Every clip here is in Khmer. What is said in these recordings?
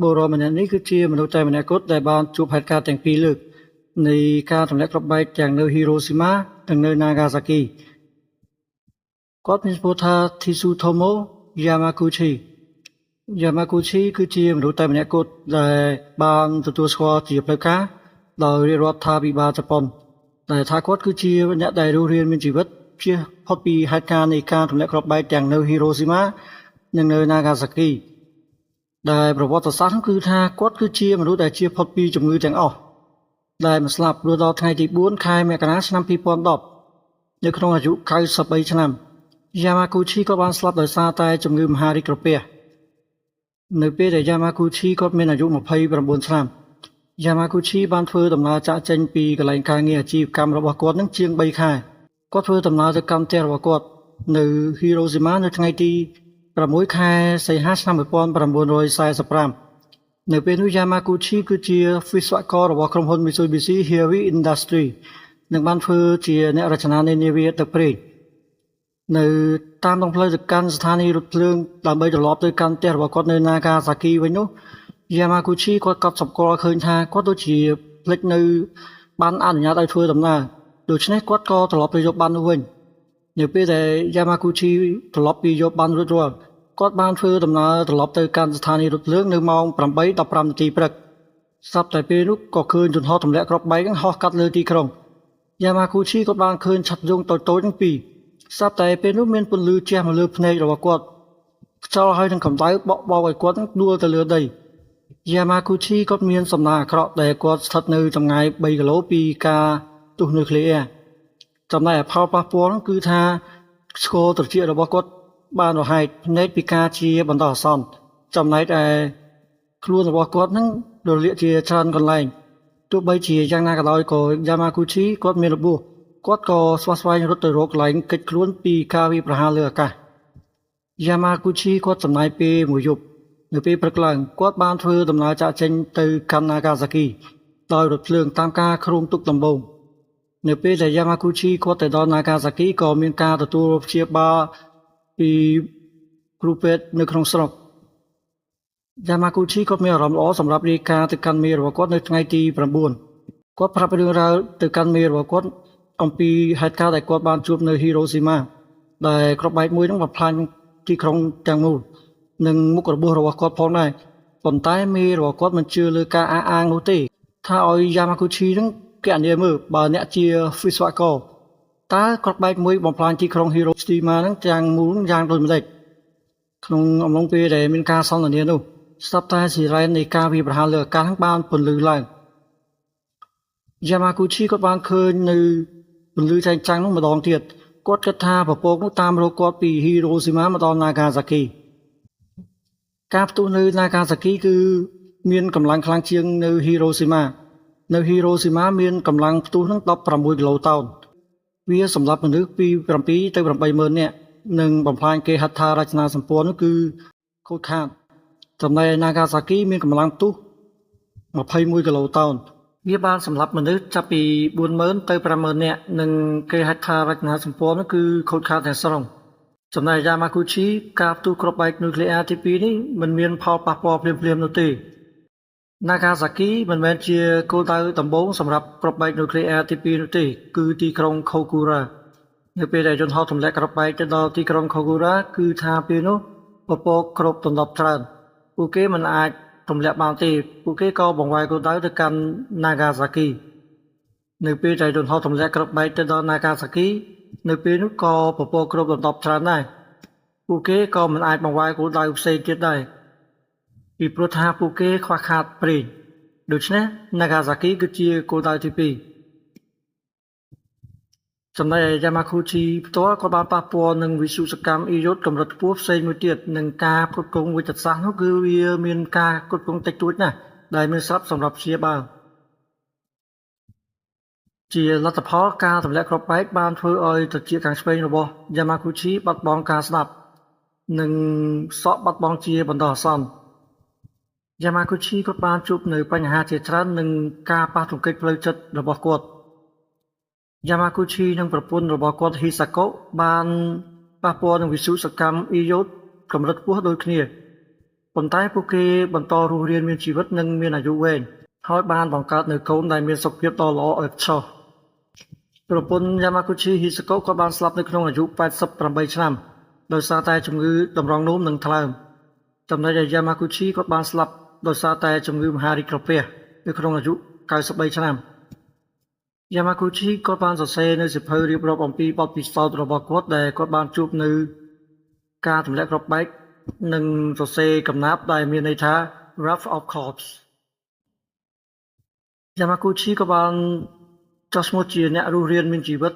បុរសម្នាក់នេះគឺជាមនុស្សតែម្នាក់គត់ដែលបានជួបហេតុការណ៍ទាំងពីរលើកនៃការទម្លាក់គ្រាប់បែកទាំងនៅហ៊ីរ៉ូស៊ីម៉ានិងនៅណាហ្គាសាគីគាត់មានឈ្មោះថា Tsutomu Yamaguchi គឺជាមនុស្សតែម្នាក់គត់ដែលបានទទួលស្គាល់ជាផ្លូវការដោយរាជរដ្ឋាភិបាលជប៉ុនដែលថាគាត់គឺជាអ្នកដែលរស់រានមានជីវិតជៀសផុតពីហេតុការណ៍នៃការទម្លាក់គ្រាប់បែកទាំងនៅហ៊ីរ៉ូស៊ីម៉ានិងនៅណាហ្គាសាគីដែលប្រវត្តិសាស្ត្រគឺថាគាត់គឺជាមនុស្សដែលជៀសផុតពីជំងឺទាំងអស់ដែលបានស្លាប់រហូតដល់ថ្ងៃទី4ខែមករាឆ្នាំ2010នៅក្នុងអាយុ93ឆ្នាំ Yamaguchi ក៏បានស្លាប់ដោយសារតែជំងឺមហារីកក្រពះនៅពេលដែល Yamaguchi គាត់មានអាយុ29ឆ្នាំ Yamaguchi បានធ្វើដំណើរចាកចេញពីកន្លែងការងារអាជីវកម្មរបស់គាត់នឹងជាង3ខែគាត់ធ្វើដំណើរទៅកាន់ផ្ទះរបស់គាត់នៅហ៊ីរ៉ូស៊ីម៉ានៅថ្ងៃទី6ខែសីហាឆ្នាំ1945នៅពេលនោះ Yamaguchi គឺជាវិស្វកររបស់ក្រុមហ៊ុន Mitsubishi Heavy Industry និងបានធ្វើជាអ្នករចនានៃនាវាទឹកប្រេងនៅតាមដងផ្លូវទៅកាន់ស្ថានីយ៍រថភ្លើងដើម្បីត្រឡប់ទៅកាន់ផ្ទះរបស់គាត់នៅ Nagasaki វិញនោះ Yamaguchi គាត់កត់សម្គាល់ឃើញថាគាត់ដូចជាភ្លេចនៅបានអនុញ្ញាតឲ្យធ្វើដំណើរដូច្នេះគាត់ក៏ត្រឡប់ទៅយកបាននោះវិញនៅពេលដែល Yamaguchi ត្រឡប់ពីយកបានរួចរាល់គាត់បានធ្វើដំណើរត្រឡប់ទៅកាន់ស្ថានីយ៍រថភ្លើងនៅម៉ោង 8:15 នាទីព្រឹកស្រាប់តែពេលនោះក៏ឃើញយន្តហោះទម្លាក់គ្រាប់បែកហោះកាត់លើទីក្រុង Yamaguchi ក៏បានឃើញឆ័ត្រយន្តតូចៗទាំងពីរស្រាប់តែពេលនោះមានពន្លឺជះមកលើភ្នែករបស់គាត់ខ្យល់ហើយនឹងកម្ដៅបក់បោកឲ្យគាត់ដួលទៅលើដី Yamaguchi គាត់មានសំណាងអាក្រក់ដែលគាត់ស្ថិតនៅចម្ងាយ3គីឡូពីការទុះនុយក្លេអ៊ែរចំណែកផលប៉ះពាល់គឺថាស្គរត្រចៀករបស់គាត់បានរហែកភ្នែកពីការជាបន្តអាសន្នចំណែកឯខ្លួនរបស់គាត់នឹងរលាកជាច្រើនកន្លែងទោះបីជាយ៉ាងណាក៏ដោយក៏ Yamaguchi គាត់មានរបួសគាត់ក៏ស្វាស្វែងរត់ទៅរកកន្លែងគេចខ្លួនពីការវាយប្រហារលើអាកាស Yamaguchi គាត់ចំណាយពេលមួយយប់នៅពេលព្រឹកឡើងគាត់បានធ្វើដំណើរចាកចេញទៅកាន់ Nagasaki ដោយរថភ្លើងតាមការគ្រោងទុកដំបូងនៅពេលដែល Yamaguchi គាត់ទៅដល់ Nagasaki ក៏មានការទទួលព្យាបាលពីគ្រូពេទ្យនៅក្នុងស្រុក Yamaguchi គាត់មានអារម្មណ៍ល្អសម្រាប់រាយការណ៍ទៅកាន់មេរបស់គាត់នៅថ្ងៃទី9គាត់ប្រាប់រឿងរ៉ាវទៅកាន់មេរបស់គាត់អំពីហេតុការណ៍ដែលគាត់បានជួបនៅហ៊ីរ៉ូស៊ីម៉ាដែលគ្រាប់បែកមួយនឹងបំផ្លាញទីក្រុងទាំងមូលនិងមុខរបួសរបស់គាត់ផងដែរប៉ុន្តែមេរបស់គាត់មិនជឿលើការអះអាងនោះទេថាឲ្យ Yamaguchi នឹងគណនាមើលបើអ្នកជាវិស្វករតើគ្រាប់បែកមួយបំផ្លាញទីក្រុងហ៊ីរ៉ូស៊ីម៉ានឹងទាំងមូលយ៉ាងដូចម្តេចក្នុងអំឡុងពេលដែលមានការសន្ទនានោះស្រាប់តែស៊ីរ៉ែននៃការវាយប្រហារលើអាកាសបានពន្លឺឡើង Yamaguchi គាត់បានឃើញនៅពន្លឺចែងចាំងនោះម្ដងទៀតគាត់គិតថាពពកនោះតាមរកគាត់ពីហ៊ីរ៉ូស៊ីម៉ាមកដល់ Nagasaki ការផ្ទុះនៅ Nagasaki គឺមានកម្លាំងខ្លាំងជាងនៅហ៊ីរ៉ូស៊ីម៉ានៅហ៊ីរ៉ូស៊ីម៉ាមានកម្លាំងផ្ទុះនឹង16គីឡូតោនវាសម្រាប់មនុស្សពី7ទៅ80000នាក់និងបំផ្លាញគេហដ្ឋារចនាសម្ព័ន្ធនោះគឺខូចខាតចំណែក Nagasaki មានកម្លាំងផ្ទុះ21គីឡូតោនវាបានសម្រាប់មនុស្សចាប់ពី40000ទៅ50000នាក់និងគេហដ្ឋារចនាសម្ព័ន្ធនោះគឺខូចខាតទាំងស្រុងចំណែក Yamaguchi ការផ្ទុះគ្រាប់បែកនុយក្លេអ៊ែរទី2នេះមិនមានផលប៉ះពាល់ភ្លាមៗនោះទេ Nagasaki មិនមែនជាគោលដៅដំបូងសម្រាប់គ្រាប់បែកនុយក្លេអ៊ែរទី2នោះទេគឺទីក្រុង Kokura នៅពេលដែលយន្តហោះទម្លាក់គ្រាប់បែកទៅដល់ទីក្រុង Kokura គឺថាពេលនោះពពកគ្របដណ្ដប់ច្រើនពួកគេមិនអាចទម្លាក់បានទេពួកគេក៏បង្វែរគោលដៅទៅកាន់ Nagasaki នៅពេលដែលយន្តហោះទម្លាក់គ្រាប់បែកទៅដល់ Nagasaki នៅពេលនោះក៏ពពកគ្របដណ្ដប់ច្រើនដែរពួកគេក៏មិនអាចបង្វែរគោលដៅផ្សេងទៀតដែរពីព្រោះថាពួកគេខ្វះខាតប្រេងដូច្នេះ Nagasaki គឺជាគោលដៅទី2ចំណែក Yamaguchi ផ្ទាល់ក៏បានប៉ះពាល់នឹងវិសុសកម្មអ៊ីយ៉ូតកម្រិតខ្ពស់ផ្សេងមួយទៀតនឹងការគ្រប់គ្រងវិទ្យាសាស្ត្រនោះគឺវាមានការគ្រប់គ្រងតិចតួចណាស់ដែលមានស្រាប់សម្រាប់ព្យាបាលជាលទ្ធផលការទម្លាក់គ្រាប់បែកបានធ្វើឲ្យត្រចៀកខាងឆ្វេងរបស់ Yamaguchi បាត់បង់ការស្ដាប់និងសក់បាត់បង់ជាបណ្ដោះអាសន្ន Yamaguchi ក៏បានជួបនៅបញ្ហាជាច្រើននិងការប៉ះទង្គិចផ្លូវចិត្តរបស់គាត់ Yamaguchi និងប្រពន្ធរបស់គាត់ Hisako បានប៉ះពាល់នឹងវិសុសកម្មអ៊ីយ៉ូតកម្រិតខ្ពស់ដូចគ្នា ប៉ុន្តែពួកគេបន្តរស់រានមានជីវិតនិងមានអាយុវែងហើយបានបង្កើតនូវកូនដែលមានសុខភាពដ៏ល្អឥតខ្ចោះប្រពន្ធ Yamaguchi Hisako គាត់បានស្លាប់នៅក្នុងអាយុ88ឆ្នាំដោយសារតែជំងឺតម្រងនោមនិងថ្លើមចំណែកឯ Yamaguchi គាត់បានស្លាប់ដោយសារតែជំងឺមហារីកក្រពះនៅក្នុងអាយុ93ឆ្នាំ Yamaguchi គាត់បានសរសេរនៅសៀវភៅរៀបរាប់អំពីបទពិសោធន៍របស់គាត់ដែលគាត់បានជួបនៅការទម្លាក់គ្រាប់បែកនិងសរសេរកំណាព្យដែលមានន័យថា Wrath of Corpse Yamaguchi ក៏បានចោះឈ្មោះជាអ្នករស់រានមានជីវិត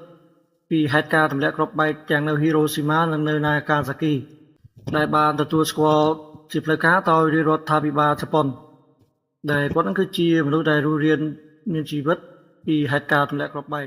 ពីហេតុការណ៍ទម្លាក់គ្រាប់បែកទាំងនៅ Hiroshima និងនៅ Nagasaki ដែលបានទទួលស្គាល់ជាផ្លូវការដោយរាជរដ្ឋាភិបាលជប៉ុនដែលគាត់នឹងគឺជាមនុស្សដែលរស់រានមានជីវិតពីហេតុការណ៍ទម្លាក់គ្រាប់បែក